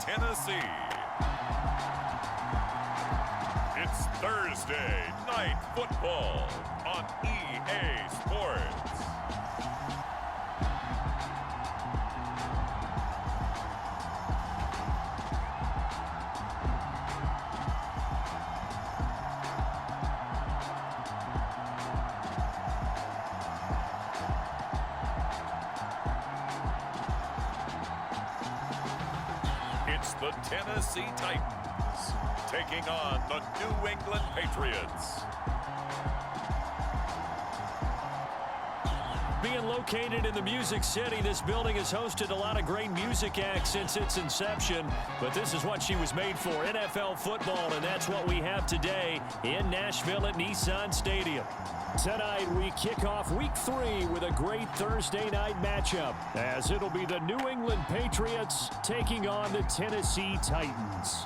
Tennessee. It's Thursday Night Football on EA Sports. It's the Tennessee Titans taking on the New England Patriots. Being located in the Music City, this building has hosted a lot of great music acts since its inception, but this is what she was made for, NFL football, and that's what we have today in Nashville at Nissan Stadium. Tonight, we kick off Week 3 with a great Thursday night matchup, as it'll be the New England Patriots taking on the Tennessee Titans.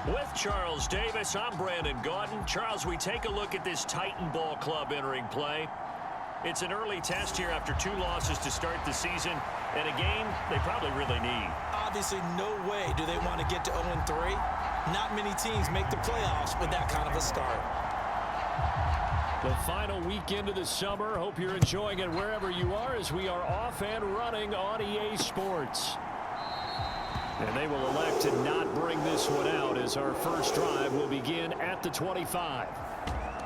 With Charles Davis, I'm Brandon Gaudin. Charles, we take a look at this Titan Ball Club entering play. It's an early test here after 2 losses to start the season, and a game they probably really need. Obviously, no way do they want to get to 0-3. Not many teams make the playoffs with that kind of a start. The final weekend of the summer. Hope you're enjoying it wherever you are as we are off and running on EA Sports. And they will elect to not bring this one out as our first drive will begin at the 25.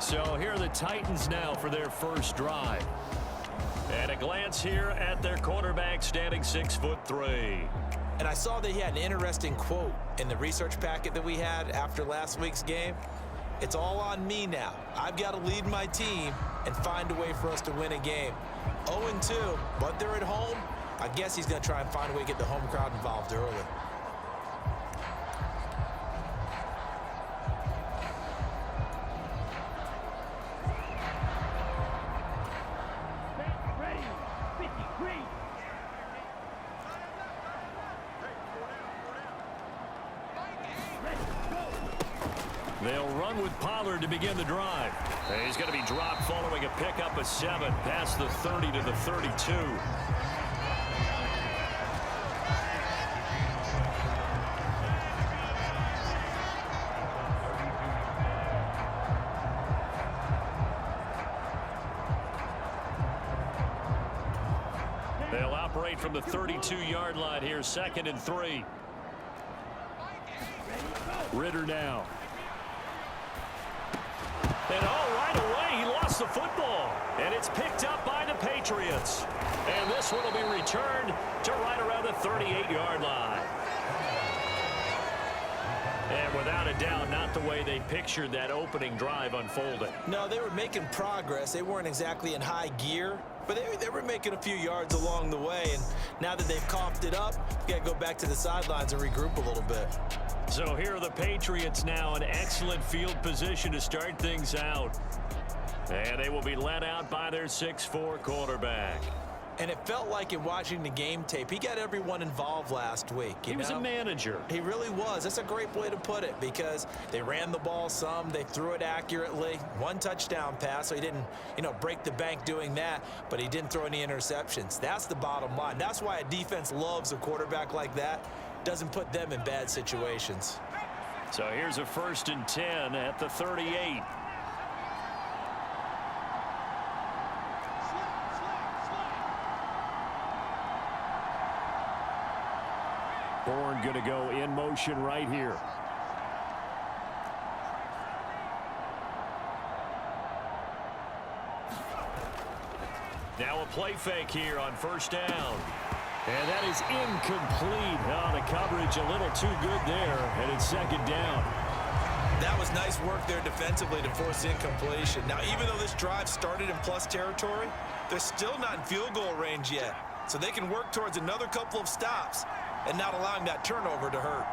So here are the Titans now for their first drive. And a glance here at their quarterback standing 6'3". And I saw that he had an interesting quote in the research packet that we had after last week's game. It's all on me now. I've got to lead my team and find a way for us to win a game. 0-2, but they're at home. I guess he's going to try and find a way to get the home crowd involved early. They'll run with Pollard to begin the drive. And he's going to be dropped following a pickup of 7 past the 30 to the 32. They'll operate from the 32-yard line here, 2nd and 3. Ritter now. And right away, he lost the football. And it's picked up by the Patriots. And this one will be returned to right around the 38-yard line. And without a doubt, not the way they pictured that opening drive unfolding. No, they were making progress. They weren't exactly in high gear, but they were making a few yards along the way. And now that they've coughed it up, you got to go back to the sidelines and regroup a little bit. So here are the Patriots now in excellent field position to start things out. And they will be led out by their 6'4" quarterback. And it felt like in watching the game tape, he got everyone involved last week. He was a manager. He really was. That's a great way to put it because they ran the ball some, they threw it accurately. 1 touchdown pass, so he didn't, break the bank doing that, but he didn't throw any interceptions. That's the bottom line. That's why a defense loves a quarterback like that. Doesn't put them in bad situations. So here's a 1st and 10 at the 38. Bourne going to go in motion right here. Now a play fake here on 1st down. And that is incomplete. Oh, the coverage a little too good there, and it's 2nd down. That was nice work there defensively to force incompletion. Now, even though this drive started in plus territory, they're still not in field goal range yet. So they can work towards another couple of stops and not allowing that turnover to hurt.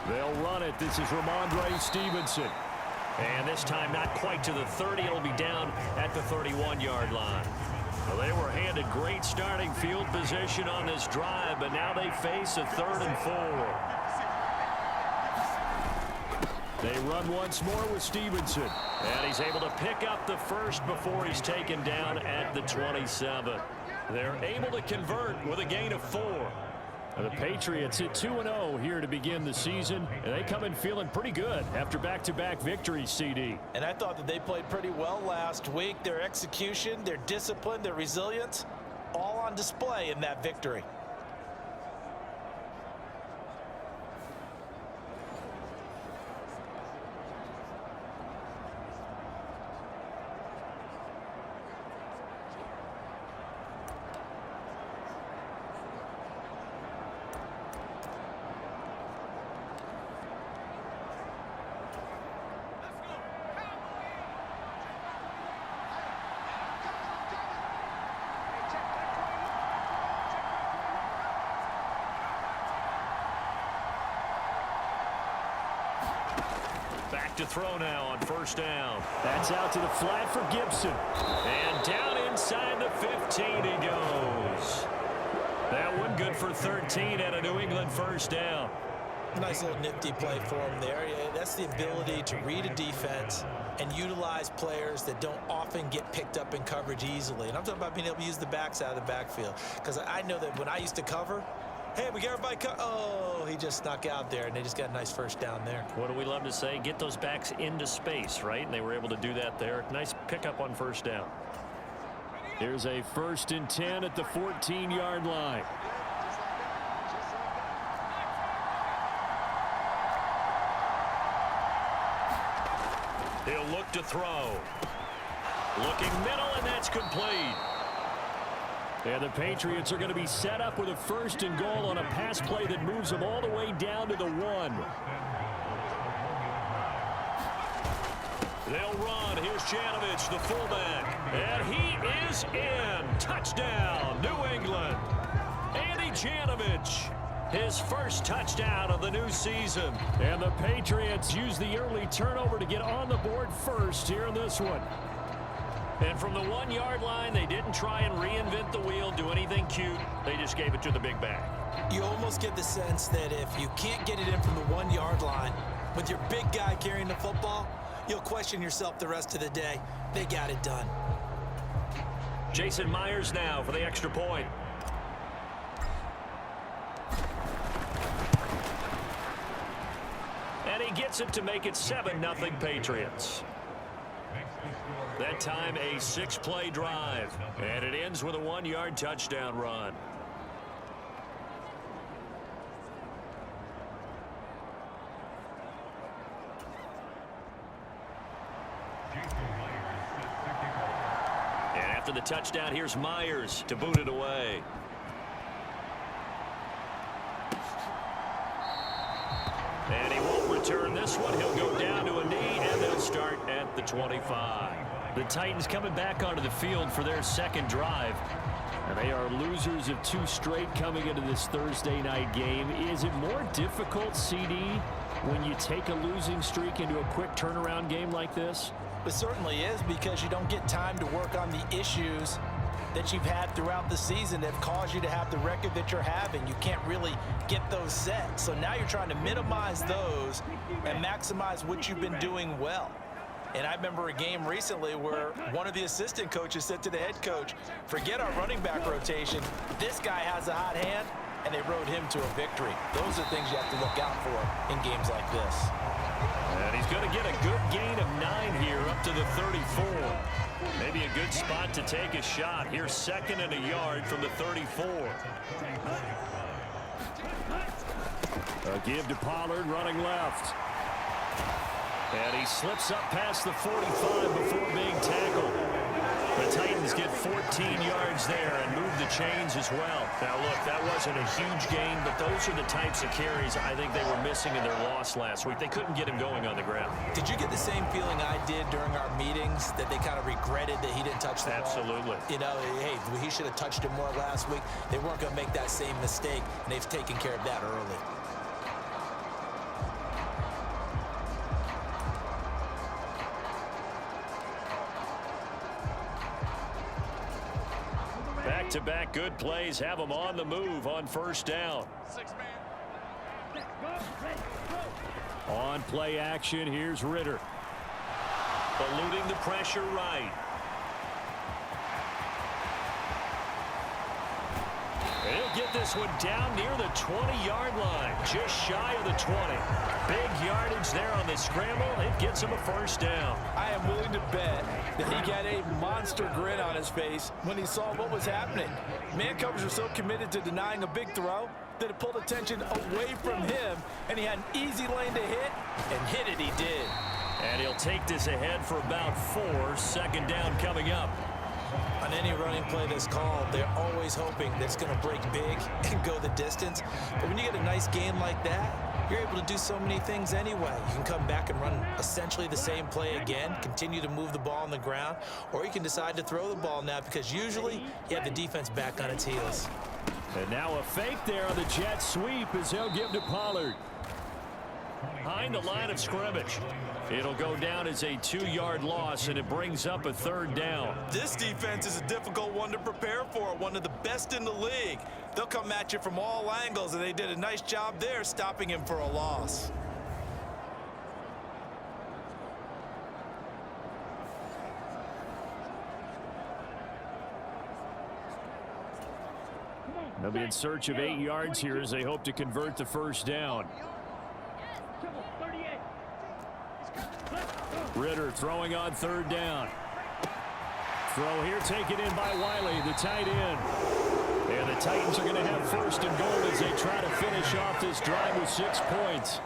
They'll run it. This is Ramondre Stevenson. And this time not quite to the 30. It'll be down at the 31-yard line. Well, they were handed great starting field position on this drive, but now they face a 3rd and 4. They run once more with Stevenson. And he's able to pick up the first before he's taken down at the 27. They're able to convert with a gain of 4. The Patriots hit 2-0 here to begin the season, and they come in feeling pretty good after back-to-back victories, CD. And I thought that they played pretty well last week. Their execution, their discipline, their resilience, all on display in that victory. Back to throw now on first down. That's out to the flat for Gibson. And down inside the 15 he goes. That one good for 13 and a New England first down. Nice little nifty play for him there. That's the ability to read a defense and utilize players that don't often get picked up in coverage easily. And I'm talking about being able to use the backs out of the backfield. Because I know that when I used to cover, hey, we got everybody oh, he just snuck out there, and they just got a nice first down there. What do we love to say? Get those backs into space, right? And they were able to do that there. Nice pickup on first down. Here's a 1st and 10 at the 14-yard line. He'll look to throw. Looking middle, and that's complete. And the Patriots are going to be set up with a 1st and goal on a pass play that moves them all the way down to the 1. They'll run. Here's Janovich, the fullback. And he is in. Touchdown, New England. Andy Janovich, his first touchdown of the new season. And the Patriots use the early turnover to get on the board first here in this one. And from the 1-yard line, they didn't try and reinvent the wheel, do anything cute. They just gave it to the big back. You almost get the sense that if you can't get it in from the 1-yard line with your big guy carrying the football, you'll question yourself the rest of the day. They got it done. Jason Myers now for the extra point. And he gets it to make it 7-0 Patriots. That time a 6-play drive. And it ends with a 1-yard touchdown run. And after the touchdown, here's Myers to boot it away. And he won't return this one. He'll go down to a knee, and they'll start at the 25. The Titans coming back onto the field for their second drive. And they are losers of 2 straight coming into this Thursday night game. Is it more difficult, CD, when you take a losing streak into a quick turnaround game like this? It certainly is, because you don't get time to work on the issues that you've had throughout the season that have caused you to have the record that you're having. You can't really get those set. So now you're trying to minimize those and maximize what you've been doing well. And I remember a game recently where one of the assistant coaches said to the head coach, forget our running back rotation. This guy has a hot hand, and they rode him to a victory. Those are things you have to look out for in games like this. And he's going to get a good gain of 9 here up to the 34. Maybe a good spot to take a shot. Here's 2nd and a yard from the 34. A give to Pollard running left. And he slips up past the 45 before being tackled. The Titans get 14 yards there and move the chains as well. Now, look, that wasn't a huge gain, but those are the types of carries I think they were missing in their loss last week. They couldn't get him going on the ground. Did you get the same feeling I did during our meetings, that they kind of regretted that he didn't touch the ball? Absolutely. You know, hey, he should have touched it more last week. They weren't going to make that same mistake, and they've taken care of that early. Back-to-back good plays have them on the move on first down. On play action, here's Ritter. Eluding the pressure right. He'll get this one down near the 20-yard line, just shy of the 20. Big yardage there on this scramble. It gets him a first down. I am willing to bet that he got a monster grin on his face when he saw what was happening. Man coverage were so committed to denying a big throw that it pulled attention away from him, and he had an easy lane to hit, and hit it he did. And he'll take this ahead for about 4. Second down coming up. On any running play that's called, they're always hoping that it's going to break big and go the distance. But when you get a nice gain like that, you're able to do so many things anyway. You can come back and run essentially the same play again, continue to move the ball on the ground, or you can decide to throw the ball now because usually you have the defense back on its heels. And now a fake there on the jet sweep as he'll give to Pollard. Behind the line of scrimmage. It'll go down as a 2-yard loss, and it brings up a third down. This defense is a difficult one to prepare for, one of the best in the league. They'll come at you from all angles, and they did a nice job there stopping him for a loss. They'll be in search of 8 yards here as they hope to convert the first down. Ritter throwing on third down. Throw here taken in by Wiley, the tight end. And the Titans are going to have first and goal as they try to finish off this drive with 6 points.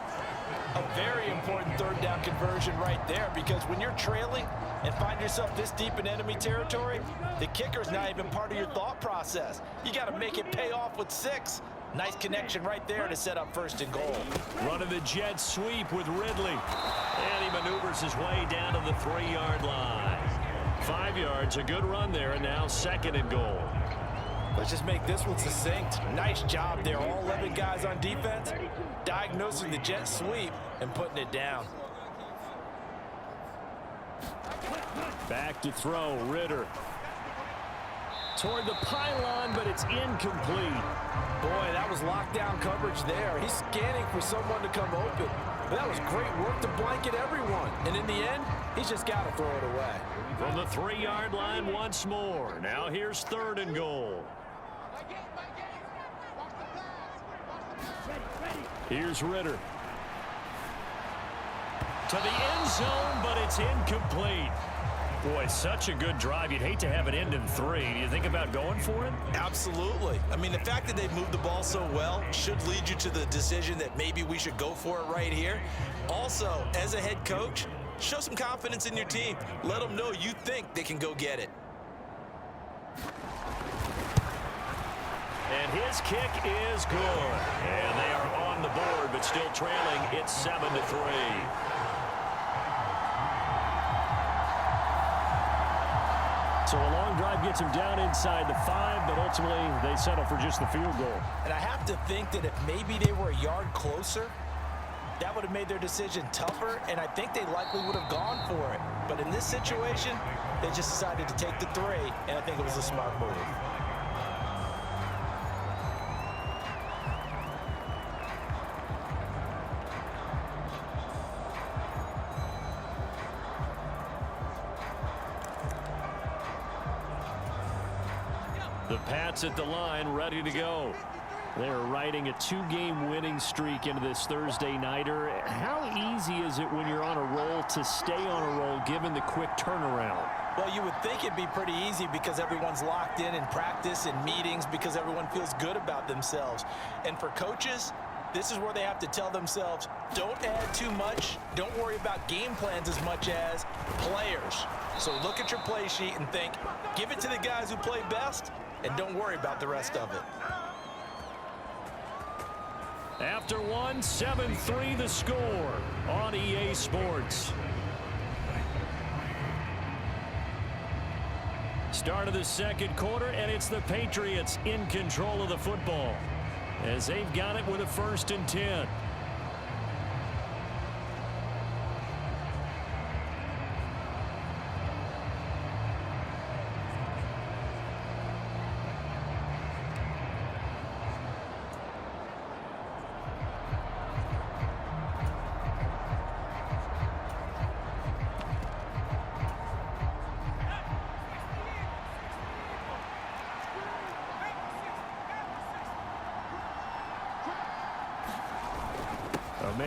A very important third down conversion right there, because when you're trailing and find yourself this deep in enemy territory, the kicker's not even part of your thought process. You got to make it pay off with 6. Nice connection right there to set up first and goal. Running the jet sweep with Ridley. And he maneuvers his way down to the 3-yard line. 5 yards, a good run there, and now second and goal. Let's just make this one succinct. Nice job there. All 11 guys on defense diagnosing the jet sweep and putting it down. Back to throw, Ritter. Toward the pylon, but it's incomplete. Boy, that was lockdown coverage there. He's scanning for someone to come open. But that was great work to blanket everyone. And in the end, he's just got to throw it away. From the 3-yard line once more. Now here's third and goal. Here's Ritter. To the end zone, but it's incomplete. Boy, such a good drive. You'd hate to have it end in 3. Do you think about going for it? Absolutely. I mean, the fact that they've moved the ball so well should lead you to the decision that maybe we should go for it right here. Also, as a head coach, show some confidence in your team. Let them know you think they can go get it. And his kick is good. And they are on the board, but still trailing. It's 7-3. So a long drive gets them down inside the 5, but ultimately they settle for just the field goal. And I have to think that if maybe they were a yard closer, that would have made their decision tougher, and I think they likely would have gone for it. But in this situation, they just decided to take the 3, and I think it was a smart move. The Pats at the line, ready to go. They're riding a 2-game winning streak into this Thursday nighter. How easy is it when you're on a roll to stay on a roll given the quick turnaround? Well, you would think it'd be pretty easy because everyone's locked in practice and meetings because everyone feels good about themselves. And for coaches, this is where they have to tell themselves, don't add too much. Don't worry about game plans as much as players. So look at your play sheet and think, give it to the guys who play best, and don't worry about the rest of it. After 1, 7-3 the score on EA Sports. Start of the second quarter, and it's the Patriots in control of the football as they've got it with a 1st and 10.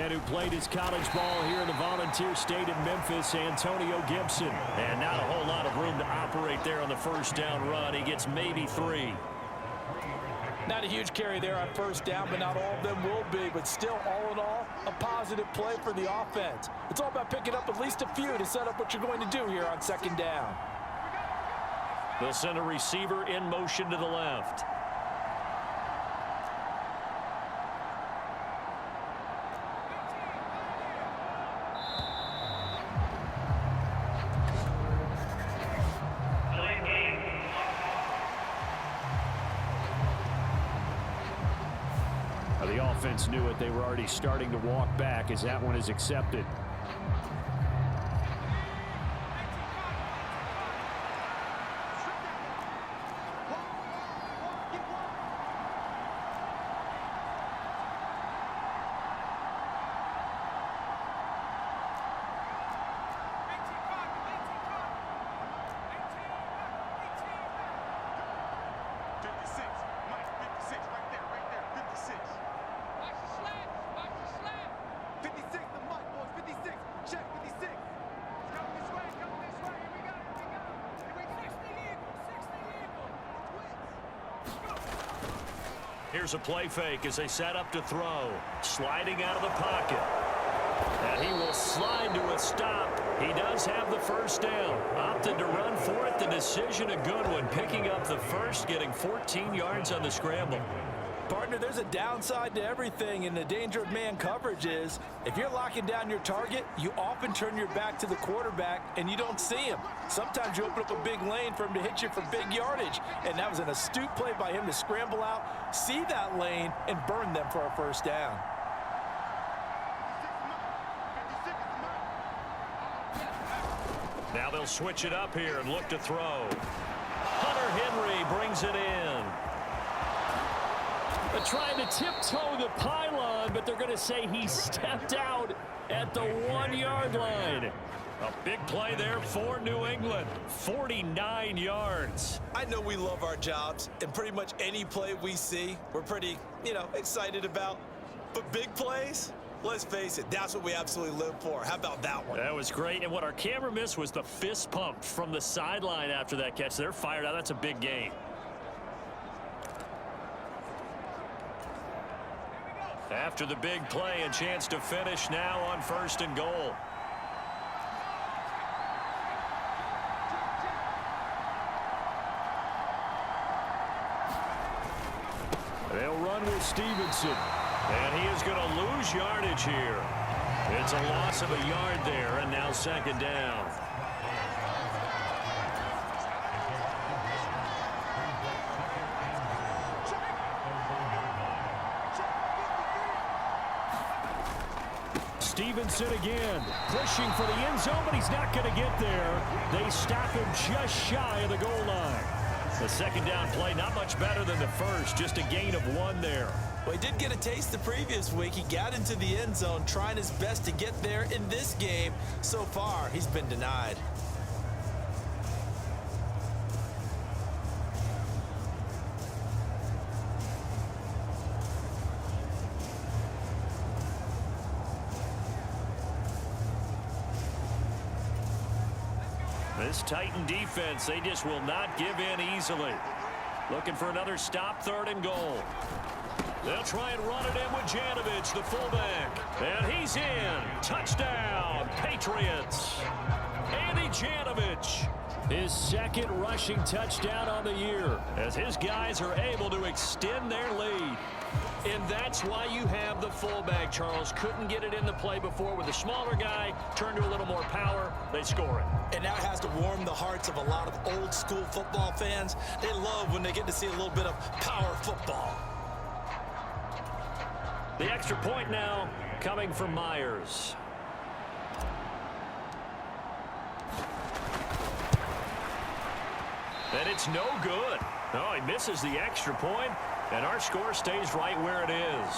man who played his college ball here in the Volunteer State in Memphis, Antonio Gibson. And not a whole lot of room to operate there on the first down run. He gets maybe 3. Not a huge carry there on first down, but not all of them will be. But still, all in all, a positive play for the offense. It's all about picking up at least a few to set up what you're going to do here on second down. They'll send a receiver in motion to the left. The offense knew it. They were already starting to walk back as that one is accepted. Here's a play fake as they set up to throw. Sliding out of the pocket. And he will slide to a stop. He does have the first down. Opted to run for it. The decision a good one. Picking up the first, getting 14 yards on the scramble. Partner, there's a downside to everything, and the danger of man coverage is if you're locking down your target, you often turn your back to the quarterback and you don't see him. Sometimes you open up a big lane for him to hit you for big yardage, and that was an astute play by him to scramble out, see that lane, and burn them for a first down. Now they'll switch it up here and look to throw. Hunter Henry brings it in. They're trying to tiptoe the pylon, but they're going to say he stepped out at the 1-yard line. A big play there for New England. 49 yards. I know we love our jobs, and pretty much any play we see, we're pretty, excited about. But big plays, let's face it, that's what we absolutely live for. How about that one? That was great, and what our camera missed was the fist pump from the sideline after that catch. They're fired out. That's a big game. After the big play, a chance to finish now on 1st and goal. They'll run with Stevenson, and he is going to lose yardage here. It's a loss of a yard there, and now 2nd down. Stevenson again, pushing for the end zone, but he's not going to get there. They stop him just shy of the goal line. The 2nd down play, not much better than the first, just a gain of 1 there. Well, he did get a taste the previous week. He got into the end zone, trying his best to get there in this game. So far, he's been denied. This Titan defense, they just will not give in easily. Looking for another stop, 3rd and goal. They'll try and run it in with Janovich, the fullback. And he's in. Touchdown, Patriots. Andy Janovich. His 2nd rushing touchdown on the year as his guys are able to extend their lead. And that's why you have the fullback, Charles. Couldn't get it in the play before with the smaller guy. Turned to a little more power. They score it. And now it has to warm the hearts of a lot of old school football fans. They love when they get to see a little bit of power football. The extra point now coming from Myers. And it's no good. Oh, he misses the extra point, and our score stays right where it is.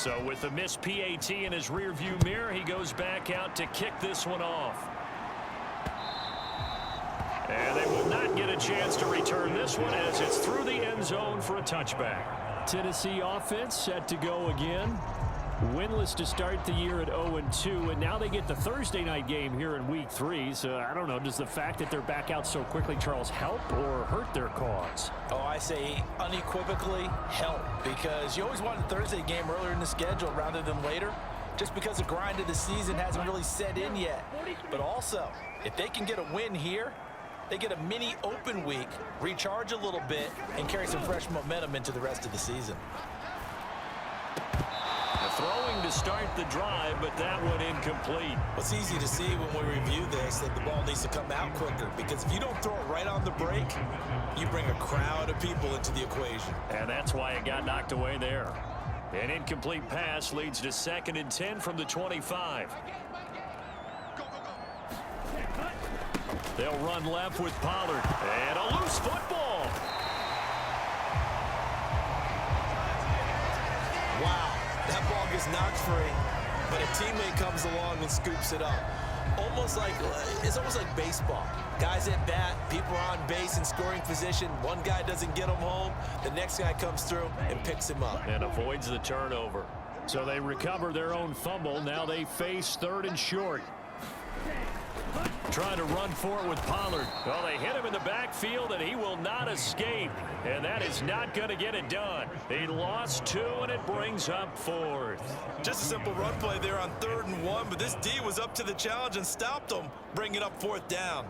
So with the missed PAT in his rearview mirror, he goes back out to kick this one off. And they will not chance to return this one as it's through the end zone for a touchback. Tennessee offense set to go again. Winless to start the year at 0-2, and now they get the Thursday night game here in Week 3. So, I don't know, does the fact that they're back out so quickly, Charles, help or hurt their cause? Oh, I say unequivocally help, because you always want a Thursday game earlier in the schedule rather than later, just because the grind of the season hasn't really set in yet. But also, if they can get a win here, they get a mini open week, recharge a little bit, and carry some fresh momentum into the rest of the season. Throwing to start the drive, but that one incomplete. It's easy to see when we review this that the ball needs to come out quicker, because if you don't throw it right on the break, you bring a crowd of people into the equation. And that's why it got knocked away there. An incomplete pass leads to 2nd and 10 from the 25. They'll run left with Pollard. And a loose football. Wow. That ball gets knocked free, but a teammate comes along and scoops it up. It's almost like baseball. Guys at bat, people are on base in scoring position. One guy doesn't get him home. The next guy comes through and picks him up. And avoids the turnover. So they recover their own fumble. Now they face 3rd and short. Trying to run for it with Pollard. Well, they hit him in the backfield, and he will not escape. And that is not going to get it done. He lost 2, and it brings up 4th. Just a simple run play there on 3rd and 1, but this D was up to the challenge and stopped him, bringing up 4th down.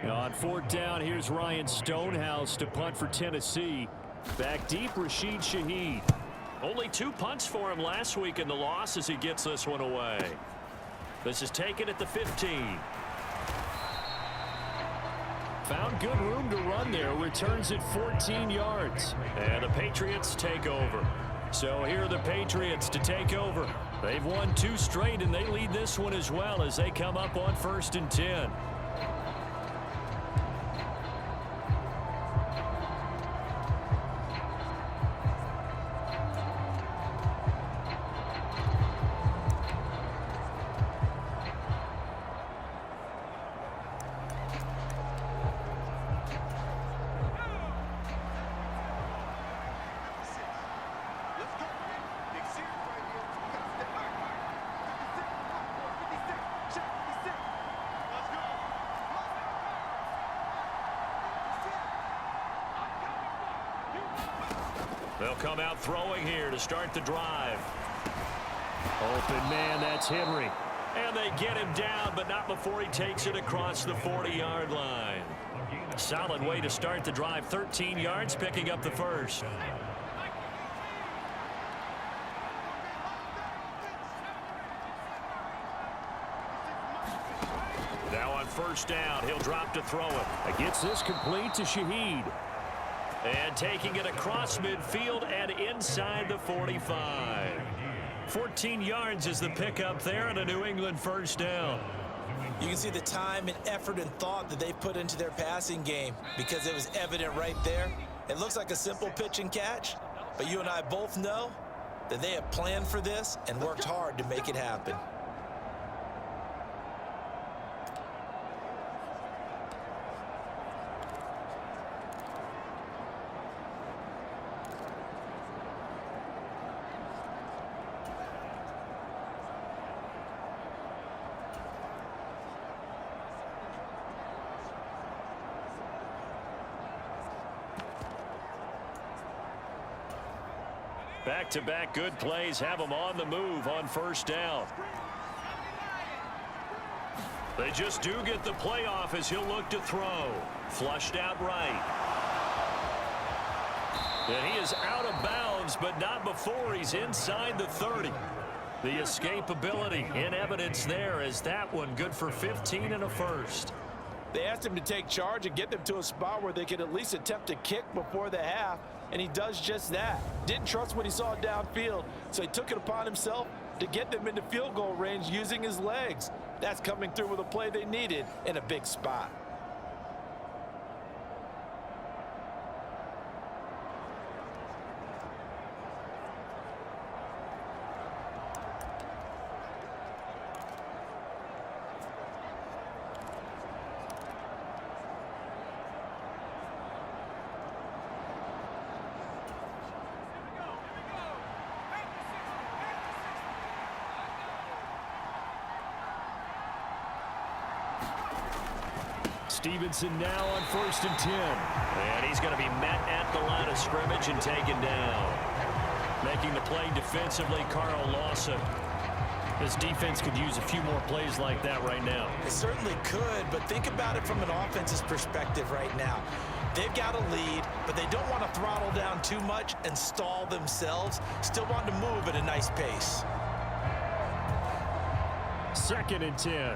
On 4th down, here's Ryan Stonehouse to punt for Tennessee. Back deep, Rashid Shaheed. Only 2 punts for him last week in the loss as he gets this one away. This is taken at the 15. Found good room to run there. Returns at 14 yards. And the Patriots take over. So here are the Patriots to take over. They've won 2 straight, and they lead this one as well as they come up on 1st and 10. They'll come out throwing here to start the drive. Open man, that's Henry. And they get him down, but not before he takes it across the 40-yard line. Solid way to start the drive. 13 yards, picking up the first. Now on 1st down, he'll drop to throw it. Gets this complete to Shaheed. And taking it across midfield and inside the 45. 14 yards is the pickup there and a New England 1st down. You can see the time and effort and thought that they put into their passing game, because it was evident right there. It looks like a simple pitch and catch, but you and I both know that they have planned for this and worked hard to make it happen. Back-to-back good plays have them on the move on 1st down. They just do get the playoff as he'll look to throw. Flushed out right. And he is out of bounds, but not before he's inside the 30. The escapability in evidence there as that one good for 15 and a first. They asked him to take charge and get them to a spot where they could at least attempt to kick before the half, and he does just that. Didn't trust what he saw downfield, so he took it upon himself to get them into field goal range using his legs. That's coming through with a play they needed in a big spot. Stevenson now on 1st and 10. And he's going to be met at the line of scrimmage and taken down. Making the play defensively, Carl Lawson. This defense could use a few more plays like that right now. It certainly could, but think about it from an offense's perspective right now. They've got a lead, but they don't want to throttle down too much and stall themselves. Still want to move at a nice pace. 2nd and 10.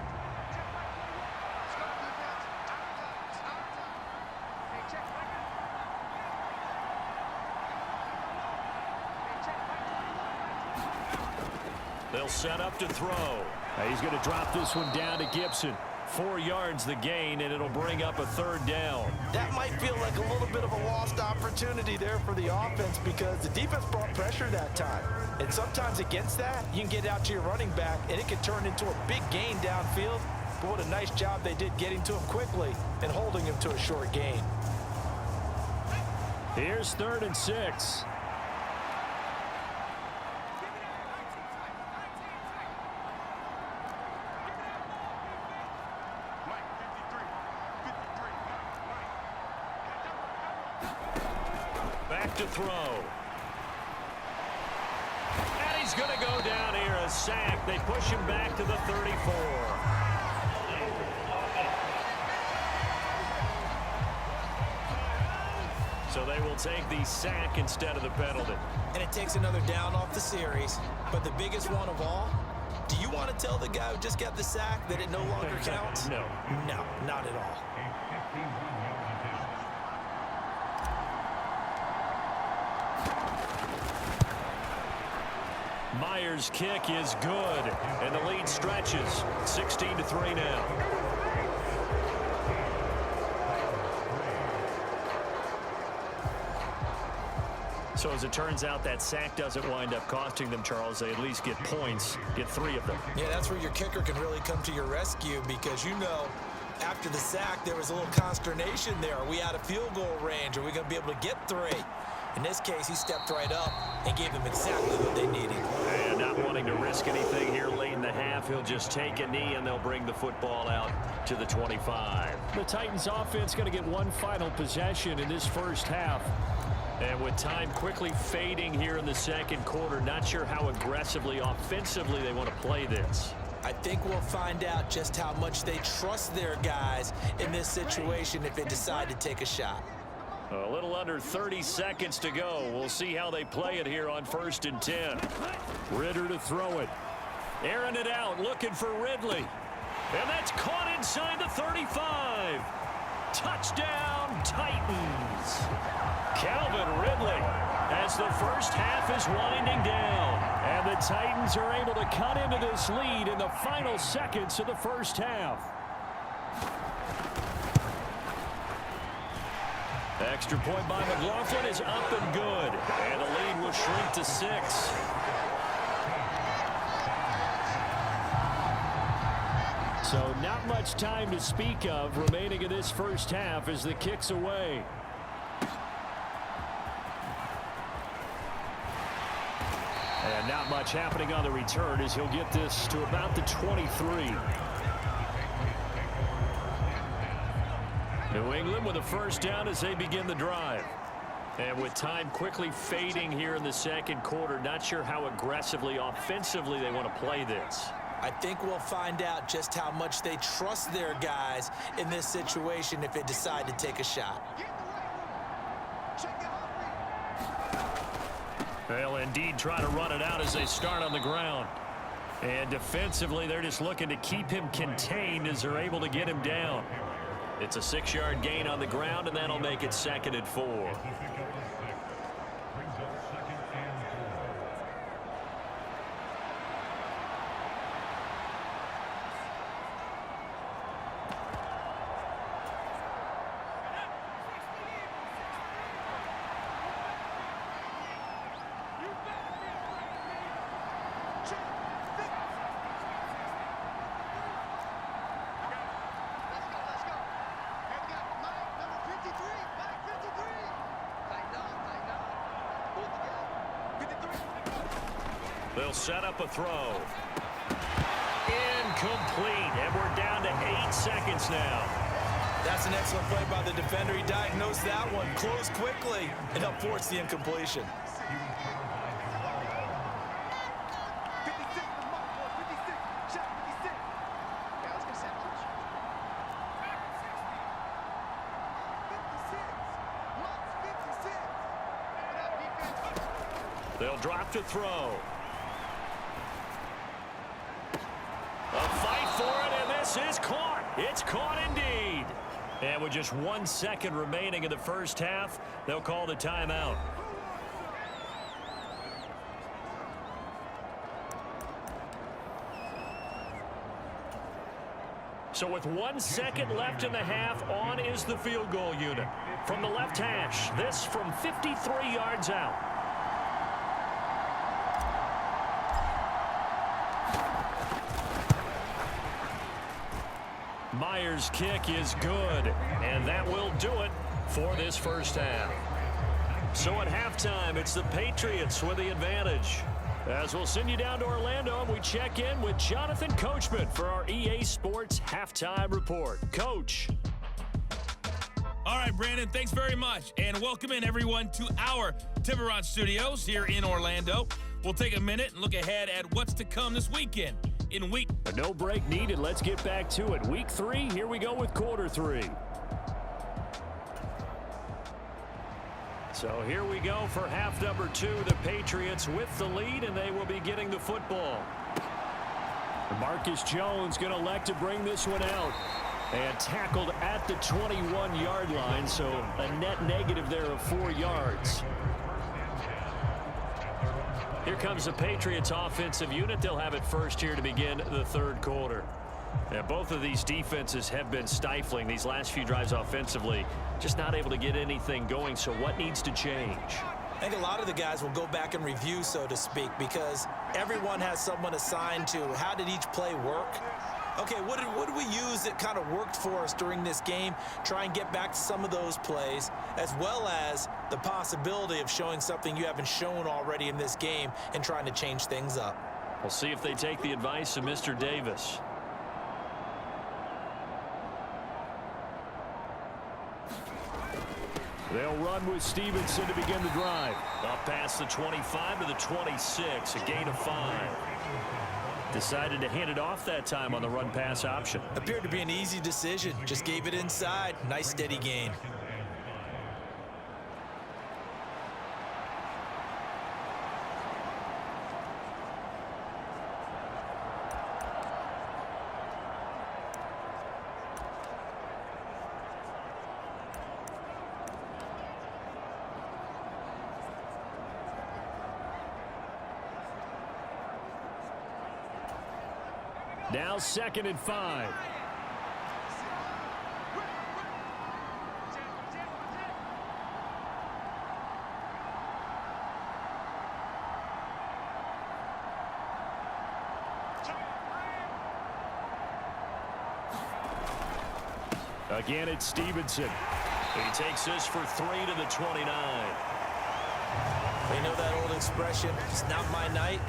They'll set up to throw. He's going to drop this one down to Gibson. 4 yards the gain, and it'll bring up a 3rd down. That might feel like a little bit of a lost opportunity there for the offense because the defense brought pressure that time. And sometimes against that, you can get out to your running back, and it can turn into a big gain downfield. But what a nice job they did getting to him quickly and holding him to a short gain. Here's 3rd and 6. Back to throw. And he's going to go down here, a sack. They push him back to the 34. So they will take the sack instead of the penalty. And it takes another down off the series. But the biggest one of all, do you want to tell the guy who just got the sack that it no longer counts? No. No, not at all. Myers' kick is good, and the lead stretches. 16-3 now. So as it turns out, that sack doesn't wind up costing them, Charles. They at least get points, get 3 of them. Yeah, that's where your kicker can really come to your rescue because, you know, after the sack, there was a little consternation there. Are we out of field goal range? Are we going to be able to get 3? In this case, he stepped right up and gave them exactly what they needed. And not wanting to risk anything here late in the half, he'll just take a knee and they'll bring the football out to the 25. The Titans offense going to get one final possession in this first half. And with time quickly fading here in the second quarter, not sure how aggressively, offensively they want to play this. I think we'll find out just how much they trust their guys in this situation if they decide to take a shot. A little under 30 seconds to go. We'll see how they play it here on 1st and 10. Ritter to throw it. Airing it out, looking for Ridley. And that's caught inside the 35. Touchdown, Titans. Calvin Ridley as the first half is winding down. And the Titans are able to cut into this lead in the final seconds of the first half. Extra point by McLaughlin is up and good. And the lead will shrink to 6. So not much time to speak of remaining in this first half as the kick's away. And not much happening on the return as he'll get this to about the 23. New England with a first down as they begin the drive. And with time quickly fading here in the second quarter, not sure how aggressively, offensively they want to play this. I think we'll find out just how much they trust their guys in this situation if they decide to take a shot. They'll indeed try to run it out as they start on the ground. And defensively, they're just looking to keep him contained as they're able to get him down. It's a 6-yard gain on the ground, and that'll make it 2nd and 4. They'll set up a throw. Incomplete, and we're down to 8 seconds now. That's an excellent play by the defender. He diagnosed that one, closed quickly, and helped force the incompletion. They'll drop to throw. A fight for it, and this is caught. It's caught indeed. And with just 1 second remaining in the first half, they'll call the timeout. So with 1 second left in the half, on is the field goal unit. From the left hash, this from 53 yards out. Myers' kick is good, and that will do it for this first half. So at halftime, it's the Patriots with the advantage. As we'll send you down to Orlando, and we check in with Jonathan Coachman for our EA Sports Halftime Report. Coach. All right, Brandon, thanks very much. And welcome in, everyone, to our Timberron Studios here in Orlando. We'll take a minute and look ahead at what's to come this weekend. No break needed. Let's get back to it. Week 3, here we go with quarter 3. So here we go for half number 2. The Patriots with the lead, and they will be getting the football. Marcus Jones going to elect to bring this one out. And tackled at the 21-yard line, so a net negative there of 4 yards. Here comes the Patriots offensive unit. They'll have it first here to begin the third quarter. Now, both of these defenses have been stifling these last few drives offensively. Just not able to get anything going, so what needs to change? I think a lot of the guys will go back and review, so to speak, because everyone has someone assigned to how did each play work. Okay, what did we use that kind of worked for us during this game? Try and get back to some of those plays, as well as the possibility of showing something you haven't shown already in this game and trying to change things up. We'll see if they take the advice of Mr. Davis. They'll run with Stevenson to begin the drive. Up past the 25 to the 26, a gain of 5. Decided to hand it off that time on the run-pass option. Appeared to be an easy decision. Just gave it inside. Nice steady gain. Now 2nd and 5. Again, it's Stevenson. He takes this for 3 to the 29. You know that old expression, it's not my night?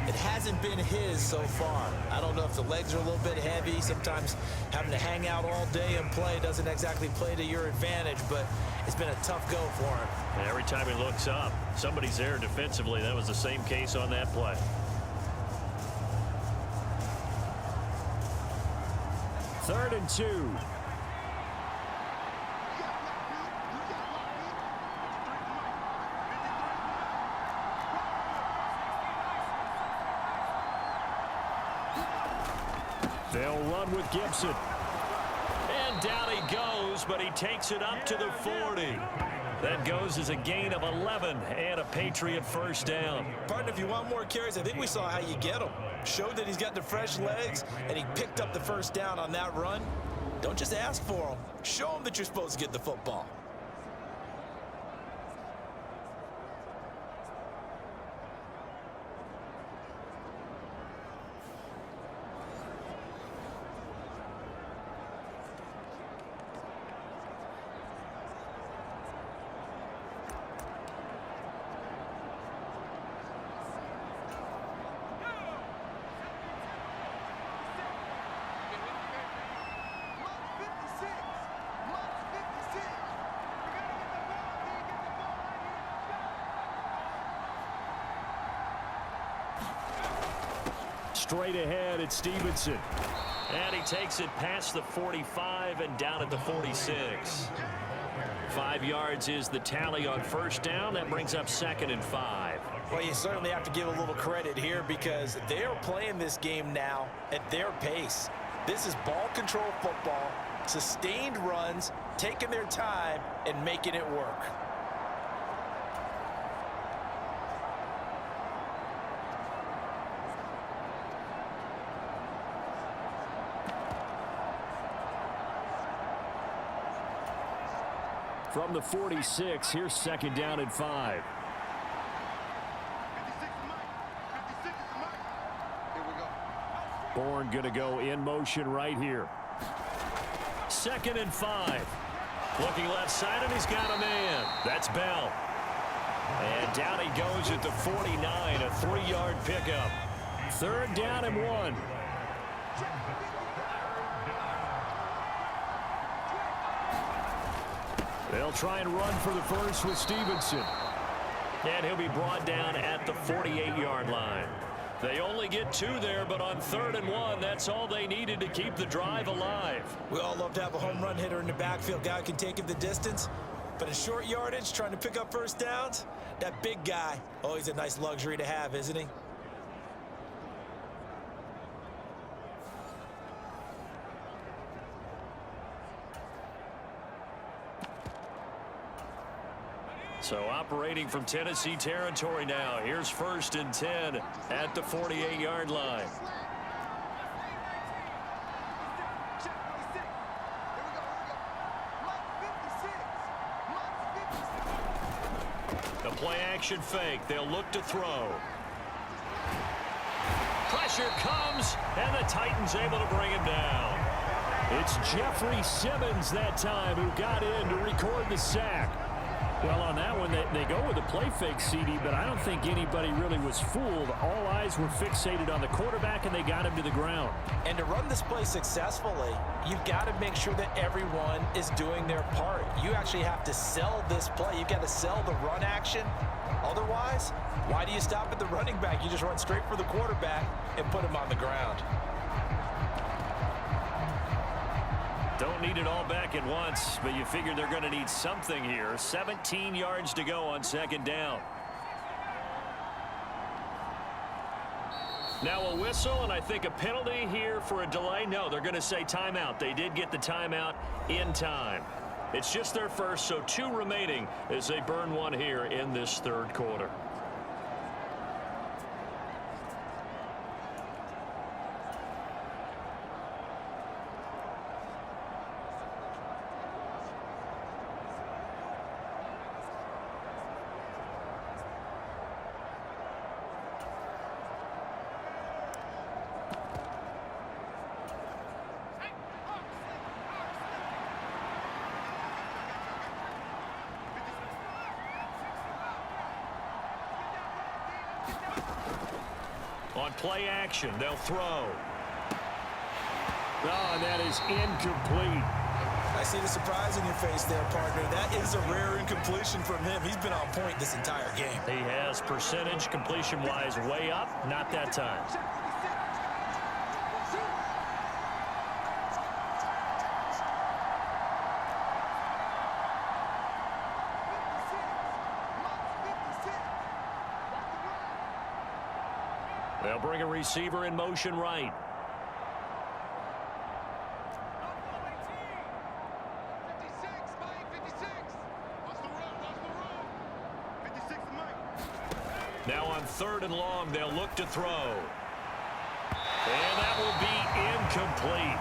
It hasn't been his so far. I don't know if the legs are a little bit heavy. Sometimes having to hang out all day and play doesn't exactly play to your advantage, but it's been a tough go for him. And every time he looks up, somebody's there defensively. That was the same case on that play. 3rd and 2. They'll run with Gibson. And down he goes, but he takes it up to the 40. That goes as a gain of 11 and a Patriot first down. Partner, if you want more carries, I think we saw how you get them. Showed that he's got the fresh legs, and he picked up the first down on that run. Don't just ask for them. Show them that you're supposed to get the football. straight ahead at Stevenson. And he takes it past the 45 and down at the 46. 5 yards is the tally on first down. That brings up 2nd and 5. Well, you certainly have to give a little credit here because they are playing this game now at their pace. This is ball control football, sustained runs, taking their time, and making it work. From the 46, here's 2nd down and 5. Bourne going to go in motion right here. 2nd and 5. Looking left side, and he's got a man. That's Bell. And down he goes at the 49, a 3-yard pickup. 3rd down and 1. They'll try and run for the first with Stevenson. And he'll be brought down at the 48-yard line. They only get 2 there, but on 3rd and 1, that's all they needed to keep the drive alive. We all love to have a home run hitter in the backfield. Guy who can take it the distance. But in short yardage, trying to pick up first downs, that big guy, always a nice luxury to have, isn't he? So operating from Tennessee territory now. Here's 1st and 10 at the 48-yard line. The play action fake. They'll look to throw. Pressure comes, and the Titans able to bring him down. It's Jeffrey Simmons that time who got in to record the sack. Well, on that one, they go with the play fake, CD, but I don't think anybody really was fooled. All eyes were fixated on the quarterback, and they got him to the ground. And to run this play successfully, you've got to make sure that everyone is doing their part. You actually have to sell this play. You've got to sell the run action. Otherwise, why do you stop at the running back? You just run straight for the quarterback and put him on the ground. Don't need it all back at once, but you figure they're going to need something here. 17 yards to go on 2nd down. Now a whistle, and I think a penalty here for a delay. No, they're going to say timeout. They did get the timeout in time. It's just their first, so 2 remaining as they burn 1 here in this 3rd quarter. On play action, they'll throw. Oh, and that is incomplete. I see the surprise in your face there, partner. That is a rare incompletion from him. He's been on point this entire game. He has percentage completion-wise way up. Not that time. They'll bring a receiver in motion right. Now on 3rd and long, they'll look to throw. And that will be incomplete.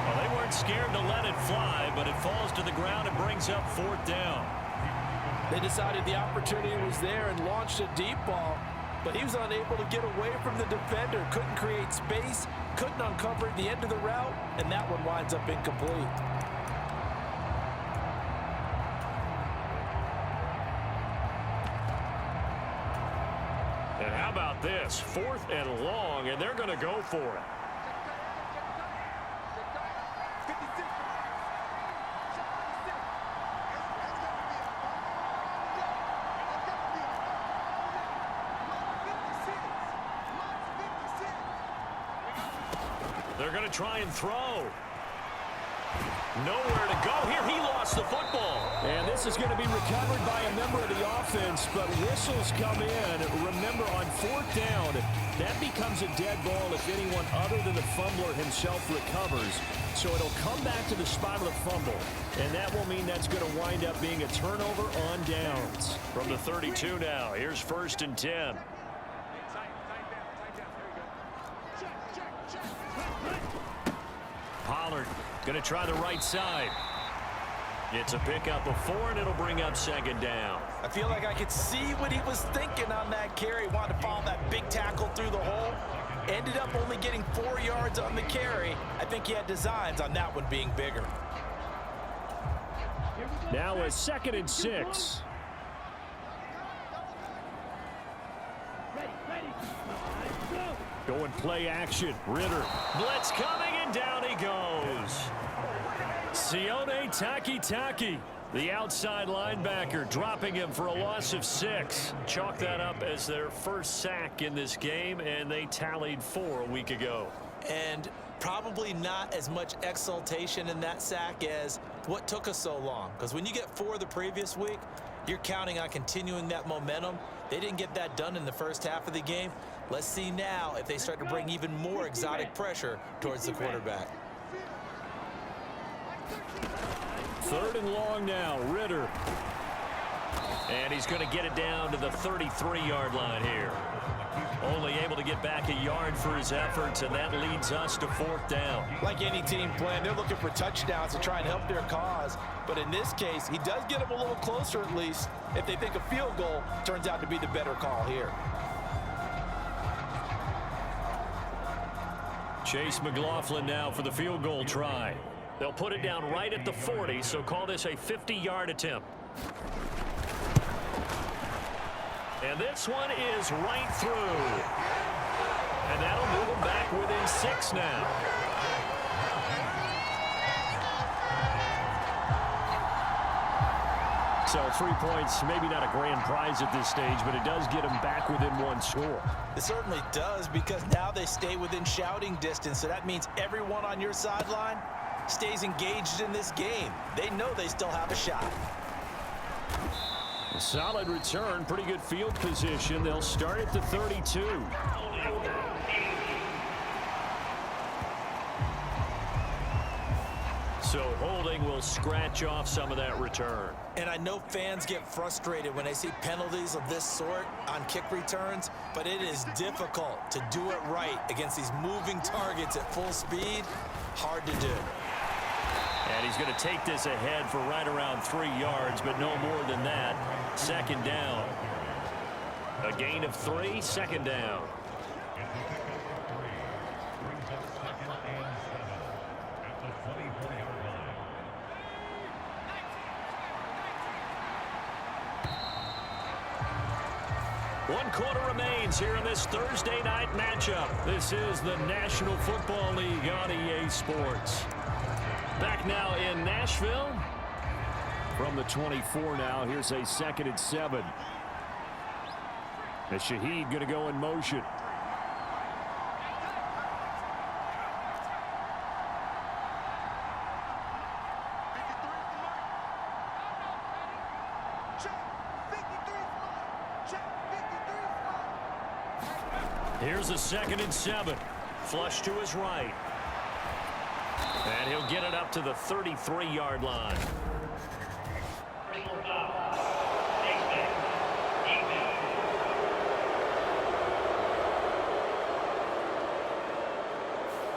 Well, they weren't scared to let it fly, but it falls to the ground and brings up 4th down. They decided the opportunity was there and launched a deep ball, but he was unable to get away from the defender, couldn't create space, couldn't uncover the end of the route, and that one winds up incomplete. And how about this? 4th and long, and they're going to go for it. They're going to try and throw. Nowhere to go. Here he lost the football. And this is going to be recovered by a member of the offense, but whistles come in. Remember, on fourth down, that becomes a dead ball if anyone other than the fumbler himself recovers. So it'll come back to the spot of the fumble, and that will mean that's going to wind up being a turnover on downs. From the 32 now, here's 1st and 10. Pollard going to try the right side. It's a pickup of 4, and it'll bring up 2nd down. I feel like I could see what he was thinking on that carry. Wanted to follow that big tackle through the hole. Ended up only getting 4 yards on the carry. I think he had designs on that one being bigger. Now a 2nd and 6. Going play action. Ritter. Blitz coming, and down he goes. Sione Takitaki, the outside linebacker, dropping him for a loss of 6. Chalk that up as their first sack in this game, and they tallied 4 a week ago. And probably not as much exultation in that sack as what took us so long. Because when you get 4 the previous week, you're counting on continuing that momentum. They didn't get that done in the first half of the game. Let's see now if they start to bring even more exotic pressure towards the quarterback. 3rd and long now. Ritter. And he's going to get it down to the 33-yard line here. Only able to get back a yard for his efforts, and that leads us to 4th down. Like any team playing, they're looking for touchdowns to try and help their cause. But in this case, he does get them a little closer at least if they think a field goal turns out to be the better call here. Chase McLaughlin now for the field goal try. They'll put it down right at the 40, so call this a 50-yard attempt. And this one is right through. And that'll move them back within 6 now. So 3 points, maybe not a grand prize at this stage, but it does get them back within 1 score. It certainly does, because now they stay within shouting distance. So that means everyone on your sideline stays engaged in this game. They know they still have a shot. A solid return, pretty good field position. They'll start at the 32. So holding will scratch off some of that return. And I know fans get frustrated when they see penalties of this sort on kick returns, but it is difficult to do it right against these moving targets at full speed. Hard to do. And he's going to take this ahead for right around 3 yards, but no more than that. 2nd down. A gain of 3, 2nd down. One quarter remains here in this Thursday night matchup. This is the National Football League on EA Sports. Back now in Nashville. From the 24 now, here's a 2nd and 7. And Shaheed going to go in motion. Here's a 2nd and 7. Flush to his right. And he'll get it up to the 33-yard line.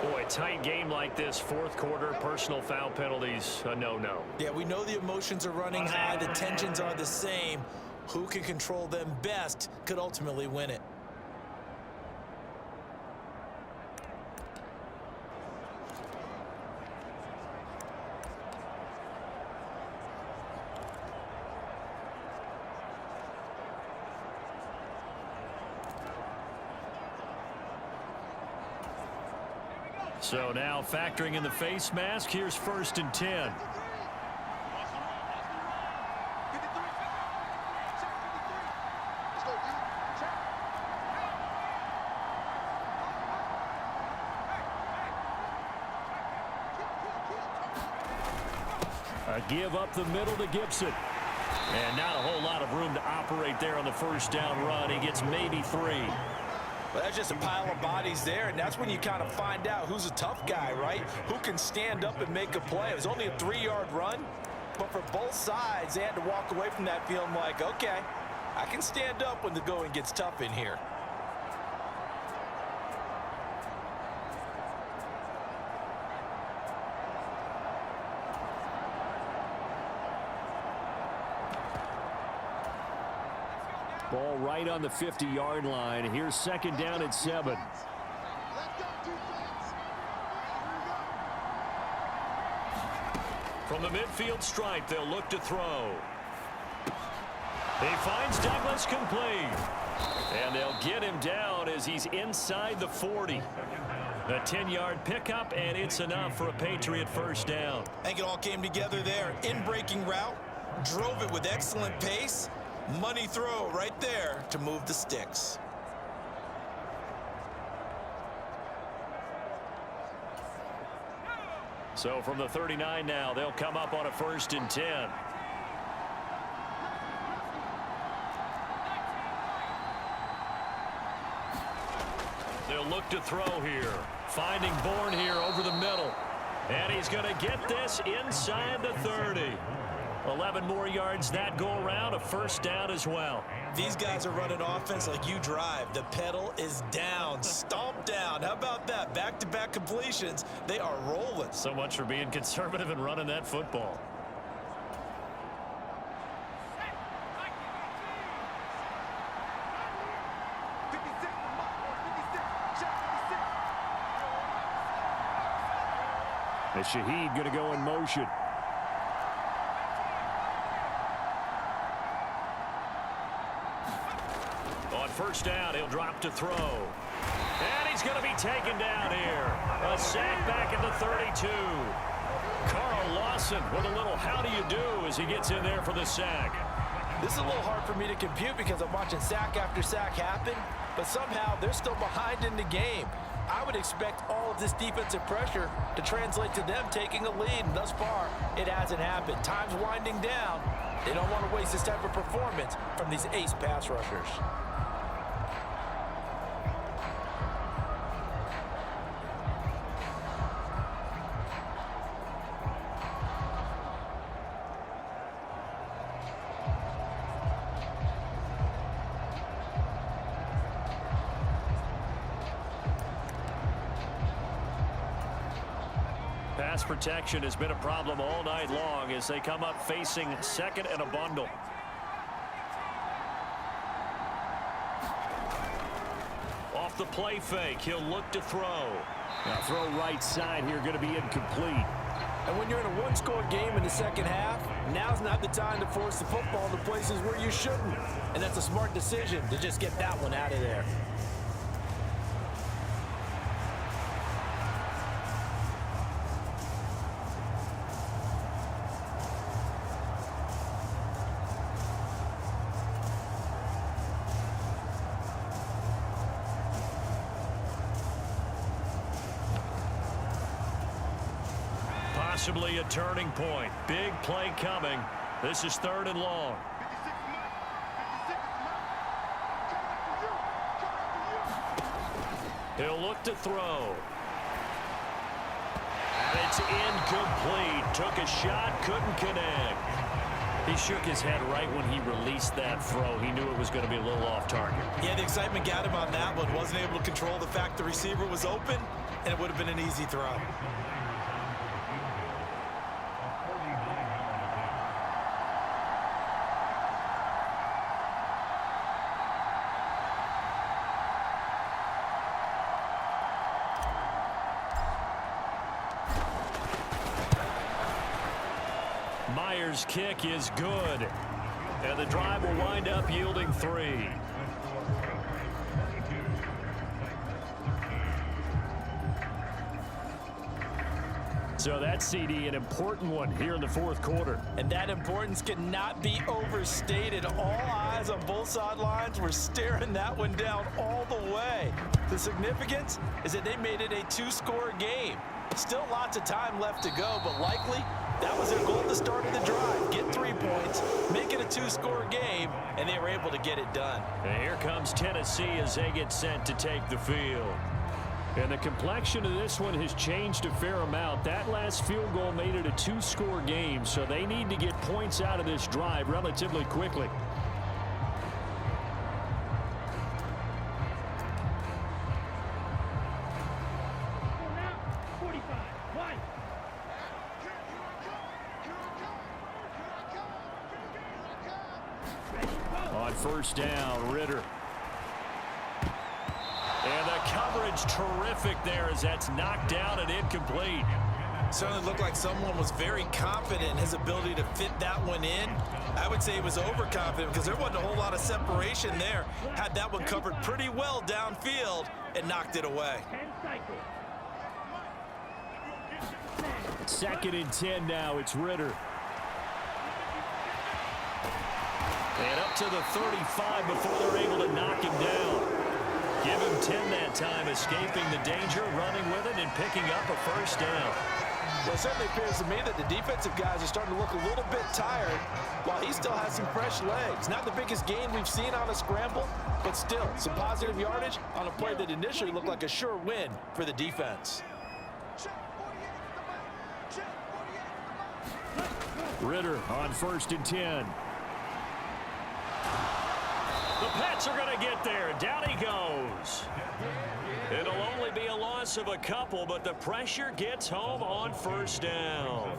Boy, tight game like this, 4th quarter, personal foul penalties, a no-no. Yeah, we know the emotions are running high. The tensions are the same. Who can control them best could ultimately win it. So now factoring in the face mask, here's 1st and 10. A give up the middle to Gibson. And not a whole lot of room to operate there on the first down run. He gets maybe 3. Well, that's just a pile of bodies there, and that's when you kind of find out who's a tough guy, right? Who can stand up and make a play. It was only a 3-yard run, but for both sides, they had to walk away from that feeling like, okay, I can stand up when the going gets tough in here. Ball right on the 50-yard line. Here's second down at 7. From the midfield stripe, they'll look to throw. He finds Douglas complete. And they'll get him down as he's inside the 40. A 10-yard pickup, and it's enough for a Patriot first down. I think it all came together there. In-breaking route, drove it with excellent pace. Money throw right there to move the sticks. So from the 39 now, they'll come up on a 1st and 10. They'll look to throw here. Finding Bourne here over the middle. And he's going to get this inside the 30. 11 more yards that go around, a first down as well. These guys are running offense like you drive. The pedal is down, stomp down. How about that? Back-to-back completions. They are rolling. So much for being conservative and running that football. And Shaheed going to go in motion. On first down, he'll drop to throw. And he's going to be taken down here. A sack back at the 32. Carl Lawson with a little how do you do as he gets in there for the sack. This is a little hard for me to compute because I'm watching sack after sack happen, but somehow they're still behind in the game. I would expect all of this defensive pressure to translate to them taking a lead, and thus far, it hasn't happened. Time's winding down. They don't want to waste this type of performance from these ace pass rushers. Pass protection has been a problem all night long as they come up facing second and a bundle. Off the play fake, he'll look to throw. Now throw right side here, going to be incomplete. And when you're in a one-score game in the second half, now's not the time to force the football to places where you shouldn't. And that's a smart decision to just get that one out of there. Possibly a turning point. Big play coming. This is 3rd and long. He'll look to throw. And it's incomplete. Took a shot, couldn't connect. He shook his head right when he released that throw. He knew it was going to be a little off target. Yeah, the excitement got him on that one. Wasn't able to control the fact the receiver was open, and it would have been an easy throw. Myers' kick is good. And the drive will wind up yielding 3. So that CD, an important one here in the fourth quarter. And that importance cannot be overstated. All eyes on both sidelines were staring that one down all the way. The significance is that they made it a two-score game. Still lots of time left to go, but likely that was their goal at the start of the drive. Get 3 points, make it a two-score game, and they were able to get it done. And here comes Tennessee as they get set to take the field. And the complexion of this one has changed a fair amount. That last field goal made it a two-score game, so they need to get points out of this drive relatively quickly. On first down, Ritter. And the coverage terrific there as that's knocked down and incomplete. Certainly looked like someone was very confident in his ability to fit that one in. I would say he was overconfident because there wasn't a whole lot of separation there. Had that one covered pretty well downfield and knocked it away. 2nd and 10 now. It's Ritter. And up to the 35 before they're able to knock him down. Give him 10 that time, escaping the danger, running with it, and picking up a first down. Well, it certainly appears to me that the defensive guys are starting to look a little bit tired while he still has some fresh legs. Not the biggest gain we've seen on a scramble, but still some positive yardage on a play that initially looked like a sure win for the defense. Ritter on 1st and 10. The Pats are going to get there. Down he goes. It'll only be a loss of a couple, but the pressure gets home on first down.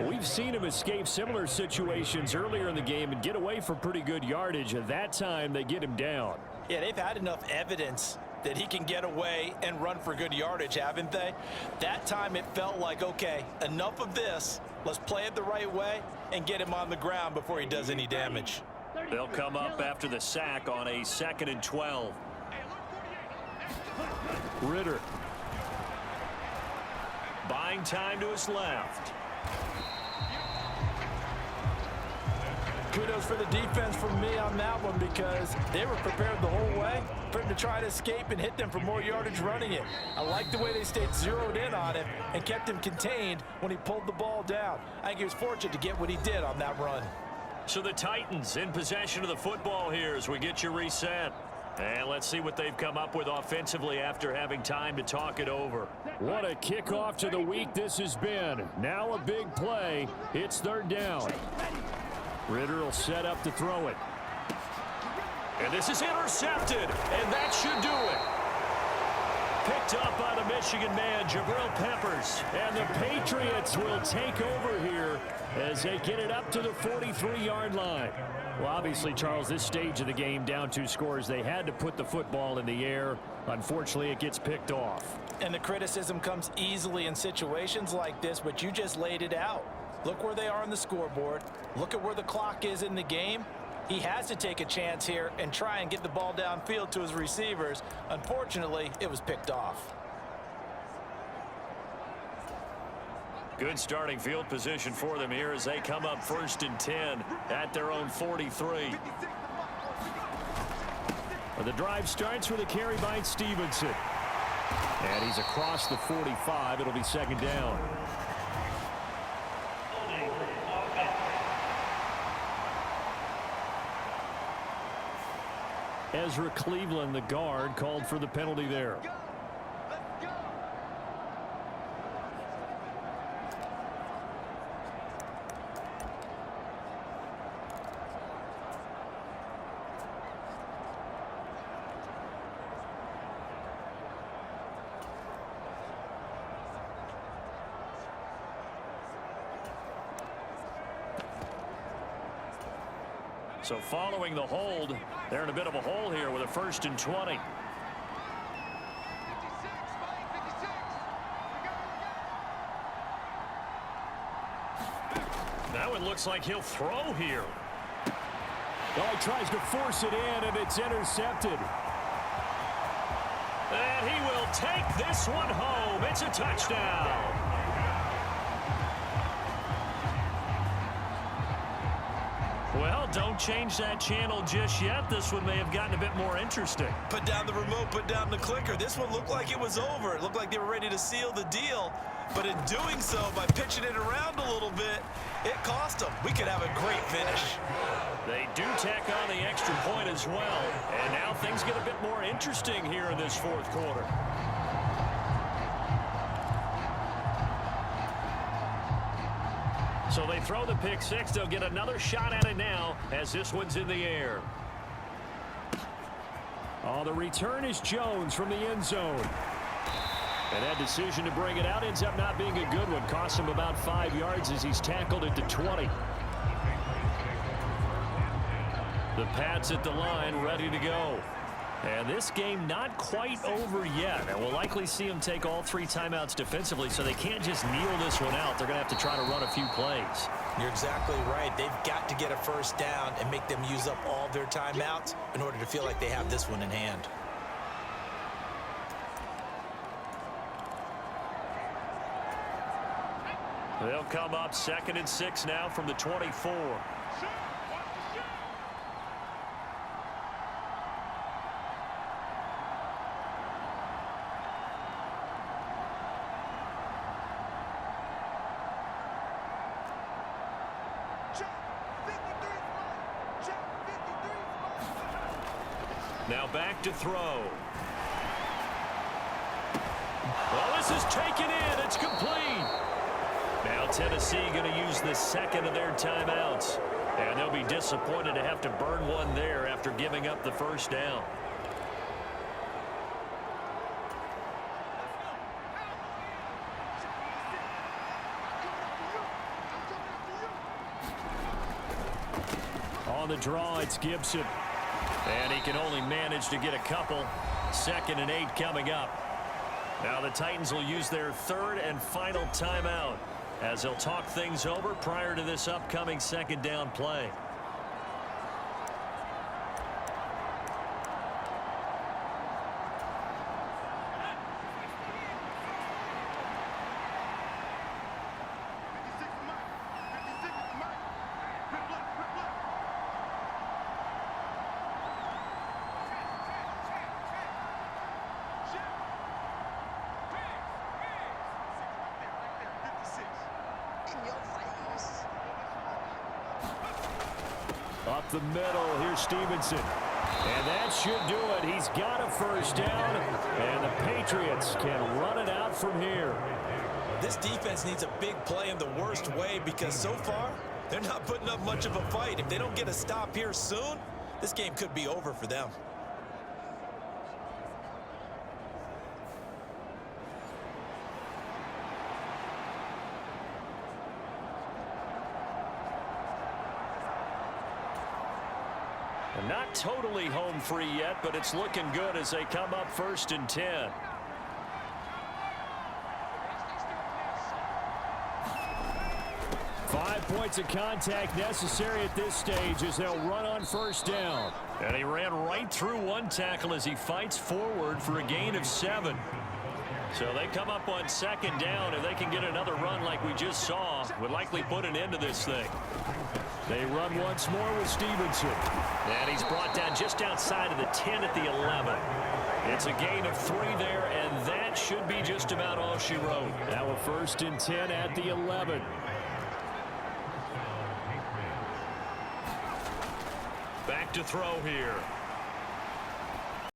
We've seen him escape similar situations earlier in the game and get away from pretty good yardage. At that time, they get him down. Yeah, they've had enough evidence that he can get away and run for good yardage, haven't they? That time it felt like, okay, enough of this. Let's play it the right way and get him on the ground before he does any damage. They'll come up after the sack on a 2nd and 12. Ritter. Buying time to his left. Kudos for the defense from me on that one because they were prepared the whole way for him to try to escape and hit them for more yardage running it. I like the way they stayed zeroed in on him and kept him contained when he pulled the ball down. I think he was fortunate to get what he did on that run. So the Titans in possession of the football here as we get you reset. And let's see what they've come up with offensively after having time to talk it over. What a kickoff to the week this has been. Now a big play. It's 3rd down. Ritter will set up to throw it. And this is intercepted, and that should do it. Picked up by the Michigan man, Jabril Peppers. And the Patriots will take over here as they get it up to the 43-yard line. Well, obviously, Charles, this stage of the game, down 2 scores, they had to put the football in the air. Unfortunately, it gets picked off. And the criticism comes easily in situations like this, but you just laid it out. Look where they are on the scoreboard. Look at where the clock is in the game. He has to take a chance here and try and get the ball downfield to his receivers. Unfortunately, it was picked off. Good starting field position for them here as they come up 1st and 10 at their own 43. The drive starts with a carry by Stevenson. And he's across the 45. It'll be 2nd down. Ezra Cleveland, the guard, called for the penalty there. So following the hold, they're in a bit of a hole here with a 1st and 20. That one looks like he'll throw here. Oh, he tries to force it in, and it's intercepted. And he will take this one home. It's a touchdown. Well, don't change that channel just yet. This one may have gotten a bit more interesting. Put down the remote, put down the clicker. This one looked like it was over. It looked like they were ready to seal the deal. But in doing so, by pitching it around a little bit, it cost them. We could have a great finish. They do tack on the extra point as well. And now things get a bit more interesting here in this fourth quarter. So they throw the pick six. They'll get another shot at it now as this one's in the air. Oh, the return is Jones from the end zone. And that decision to bring it out ends up not being a good one. Costs him about 5 yards as he's tackled at the 20. The Pats at the line, ready to go. And this game not quite over yet. And we'll likely see them take all 3 timeouts defensively, so they can't just kneel this one out. They're going to have to try to run a few plays. You're exactly right. They've got to get a first down and make them use up all their timeouts in order to feel like they have this one in hand. They'll come up 2nd and 6 now from the 24. Now back to throw. Well, this is taken in. It's complete. Now Tennessee going to use the second of their timeouts. And they'll be disappointed to have to burn one there after giving up the first down. On the draw, it's Gibson. And he can only manage to get a couple. 2nd and 8 coming up. Now the Titans will use their 3rd and final timeout as they'll talk things over prior to this upcoming 2nd down play. Up the middle, here's Stevenson. And that should do it. He's got a first down, and the Patriots can run it out from here. This defense needs a big play in the worst way because so far, they're not putting up much of a fight. If they don't get a stop here soon, this game could be over for them. Not totally home free yet, but it's looking good as they come up 1st and 10. Five points of contact necessary at this stage as they'll run on first down. And he ran right through one tackle as he fights forward for a gain of 7. So they come up on 2nd down. If they can get another run like we just saw, would likely put an end to this thing. They run once more with Stevenson. And he's brought down just outside of the 10 at the 11. It's a gain of 3 there, and that should be just about all she wrote. Now a 1st and 10 at the 11. Back to throw here.